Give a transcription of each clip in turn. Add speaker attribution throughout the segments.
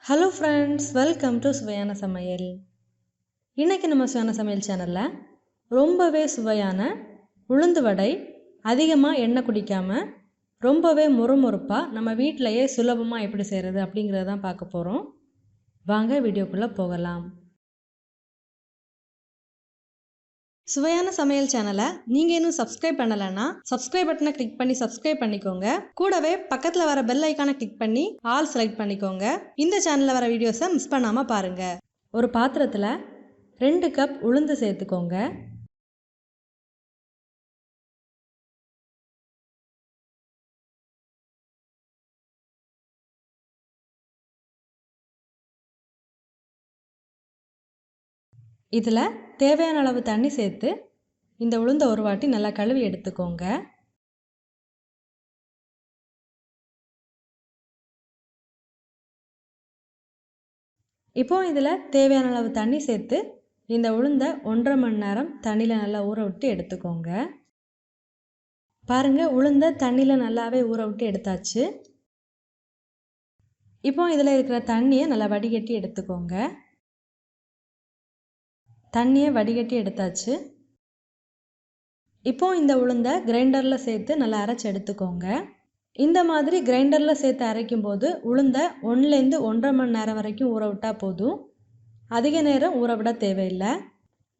Speaker 1: Hello friends, welcome to சுவையான சமையல். இன்றைக்கி நம்ம சுவையான சமையல் சேனலில் ரொம்பவே சுவையான உளுந்து வடை அதிகமாக எண்ணெய் குடிக்காமல் ரொம்பவே முறுமுறுப்பாக நம்ம வீட்டிலையே சுலபமாக எப்படி செய்கிறது அப்படிங்கிறத தான் பார்க்க போகிறோம். வாங்க வீடியோக்குள்ளே போகலாம். சுவையான சமையல் சேனலை நீங்கள் இன்னும் சப்ஸ்கிரைப் பண்ணலைன்னா சப்ஸ்கிரைப் பட்டனை கிளிக் பண்ணி சப்ஸ்கிரைப் பண்ணிக்கோங்க. கூடவே பக்கத்தில் வர பெல் ஐக்கானை கிளிக் பண்ணி ஆல் செலக்ட் பண்ணிக்கோங்க. இந்த சேனலில் வர வீடியோஸை மிஸ் பண்ணாமல் பாருங்கள். ஒரு பாத்திரத்தில் 2 கப் உளுந்து சேர்த்துக்கோங்க. இதில் தேவையான அளவு தண்ணி சேர்த்து இந்த உளுந்தை ஒரு வாட்டி நல்லா கழுவி எடுத்துக்கோங்க. இப்போ இதில் தேவையான அளவு தண்ணி சேர்த்து இந்த உளுந்தை 1.5 மணி நேரம் தண்ணியில் நல்லா ஊற விட்டு எடுத்துக்கோங்க. பாருங்கள், உளுந்தை தண்ணியில் நல்லாவே ஊற விட்டு எடுத்தாச்சு. இப்போ இதில் இருக்கிற தண்ணியை நல்லா வடிகட்டி எடுத்துக்கோங்க. தண்ணியை வடிகட்டி எடுத்தாச்சு. இப்போ இந்த உளுந்தை கிரைண்டரில் சேர்த்து நல்லா அரைச்சி எடுத்துக்கோங்க. இந்த மாதிரி கிரைண்டரில் சேர்த்து அரைக்கும் போது உளுந்தை 1லேருந்து 1.5 மணி நேரம் வரைக்கும் ஊற விட்டால் போதும். அதிக நேரம் ஊற விட தேவையில்லை.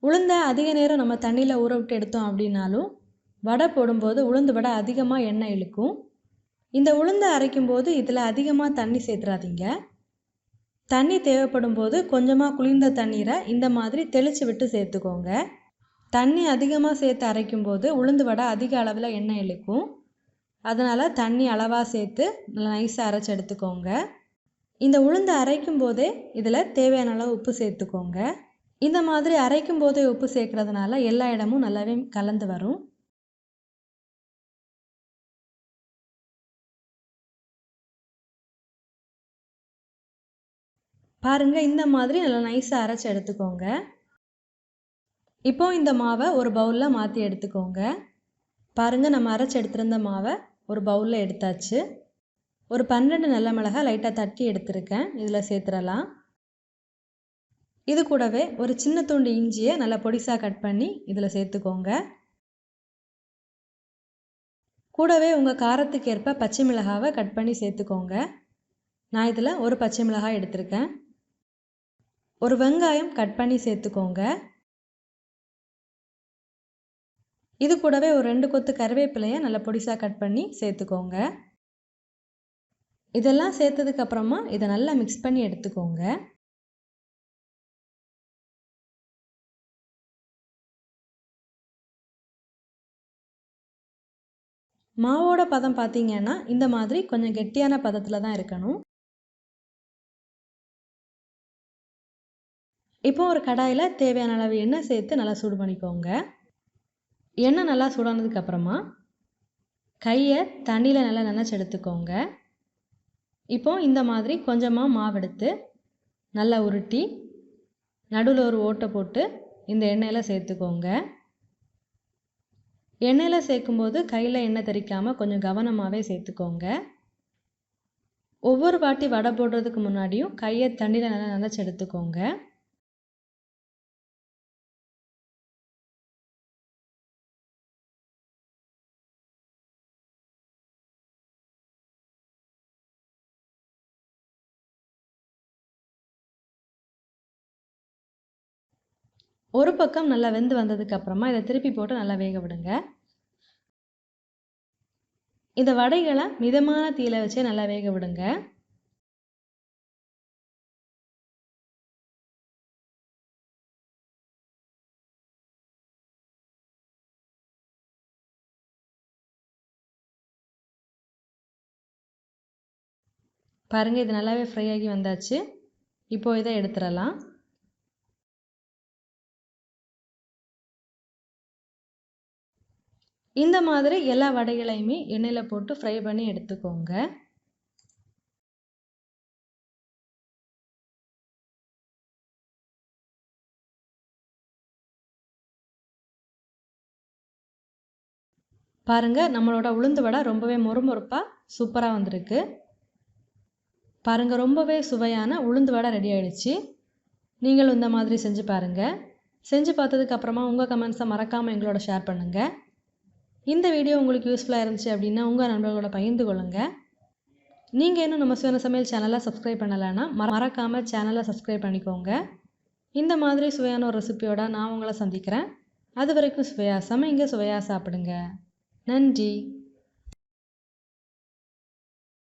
Speaker 1: உளுந்தை அதிக நேரம் நம்ம தண்ணியில் ஊற விட்டு எடுத்தோம் அப்படின்னாலும் வடை போடும்போது உளுந்து வடை அதிகமாக எண்ணெய் இழுக்கும். இந்த உளுந்தை அரைக்கும் போது இதில் அதிகமாக தண்ணி சேர்த்துறாதீங்க. தண்ணி தேவைப்படும் போது கொஞ்சமாக குளிர்ந்த தண்ணீரை இந்த மாதிரி தெளித்து விட்டு சேர்த்துக்கோங்க. தண்ணி அதிகமாக சேர்த்து அரைக்கும் போது உளுந்து வடை அதிக அளவில் எண்ணெய் இழுக்கும். அதனால் தண்ணி அளவாக சேர்த்து நல்லா நைஸாக அரைச்சி எடுத்துக்கோங்க. இந்த உளுந்து அரைக்கும் போதே இதில் தேவையான அளவு உப்பு சேர்த்துக்கோங்க. இந்த மாதிரி அரைக்கும் போதே உப்பு சேர்க்கறதுனால எல்லா இடமும் நல்லாவே கலந்து வரும். பாருங்கள், இந்த மாதிரி நல்லா நைஸாக அரைச்சி எடுத்துக்கோங்க. இப்போ இந்த மாவை ஒரு பவுலில் மாற்றி எடுத்துக்கோங்க. பாருங்கள், நம்ம அரைச்சி எடுத்துருந்த மாவை ஒரு பவுலில் எடுத்தாச்சு. ஒரு 12 நல்ல மிளகாய் லைட்டாக தட்டி எடுத்துருக்கேன், இதில் சேர்த்துடலாம். இது கூடவே ஒரு சின்ன துண்டு இஞ்சியை நல்லா பொடிசாக கட் பண்ணி இதில் சேர்த்துக்கோங்க. கூடவே உங்கள் காரத்துக்கு ஏற்ப பச்சை மிளகாவை கட் பண்ணி சேர்த்துக்கோங்க. நான் இதில் ஒரு பச்சை மிளகாய் எடுத்திருக்கேன். ஒரு வெங்காயம் கட் பண்ணி சேர்த்துக்கோங்க. இது கூடவே ஒரு 2 கொத்து கருவேப்பிலையை நல்லா பொடிசாக கட் பண்ணி சேர்த்துக்கோங்க. இதெல்லாம் சேர்த்ததுக்கப்புறமா இதை நல்லா மிக்ஸ் பண்ணி எடுத்துக்கோங்க. மாவோட பதம் பார்த்தீங்கன்னா இந்த மாதிரி கொஞ்சம் கெட்டியான பதத்தில் தான் இருக்கணும். இப்போ ஒரு கடாயில் தேவையான அளவு எண்ணெய் சேர்த்து நல்லா சூடு பண்ணிக்கோங்க. எண்ணெய் நல்லா சூடானதுக்கப்புறமா கையை தண்ணியில் நல்லா நனைச்சி எடுத்துக்கோங்க. இப்போ இந்த மாதிரி கொஞ்சமாக மாவு எடுத்து நல்லா உருட்டி நடுவில் ஒரு ஓட்டை போட்டு இந்த எண்ணெயில் சேர்த்துக்கோங்க. எண்ணெயில் சேர்க்கும்போது கையில் எண்ணெய் தெறிக்காமல் கொஞ்சம் கவனமாகவே சேர்த்துக்கோங்க. ஒவ்வொரு வாட்டி வடை போடுறதுக்கு முன்னாடியும் கையை தண்ணியில் நல்லா நனைச்சி எடுத்துக்கோங்க. ஒரு பக்கம் நல்லா வெந்து வந்ததுக்கப்புறமா இதை திருப்பி போட்டு நல்லா வேக விடுங்க. இந்த வடைகளை மிதமான தீயில வச்சே நல்லா வேக விடுங்க. பாருங்கள், இது நல்லாவே ஃப்ரை ஆகி வந்தாச்சு. இப்போ இதை எடுத்துடலாம். இந்த மாதிரி எல்லா வடைகளையுமே எண்ணெயில் போட்டு ஃப்ரை பண்ணி எடுத்துக்கோங்க. பாருங்கள், நம்மளோட உளுந்து வடை ரொம்பவே மொறுமொறுப்பாக சூப்பராக வந்திருக்கு. பாருங்கள், ரொம்பவே சுவையான உளுந்து வடை ரெடி ஆகிடுச்சு. நீங்களும் இந்த மாதிரி செஞ்சு பாருங்கள். செஞ்சு பார்த்ததுக்கப்புறமா உங்கள் கமெண்ட்ஸை மறக்காமல் எங்களோட ஷேர் பண்ணுங்கள். இந்த வீடியோ உங்களுக்கு யூஸ்ஃபுல்லாக இருந்துச்சு அப்படின்னா உங்கள் நண்பர்களோட பகிர்ந்து கொள்ளுங்கள். நீங்கள் இன்னும் நம்ம சுவையான சமையல் சேனலை சப்ஸ்கிரைப் பண்ணலைன்னா மறக்காமல் சேனலை சப்ஸ்கிரைப் பண்ணிக்கோங்க. இந்த மாதிரி சுவையான ஒரு ரெசிபியோட நான் உங்களை சந்திக்கிறேன். அது வரைக்கும் சுவையாக சமைங்க, சுவையாக சாப்பிடுங்க. நன்றி.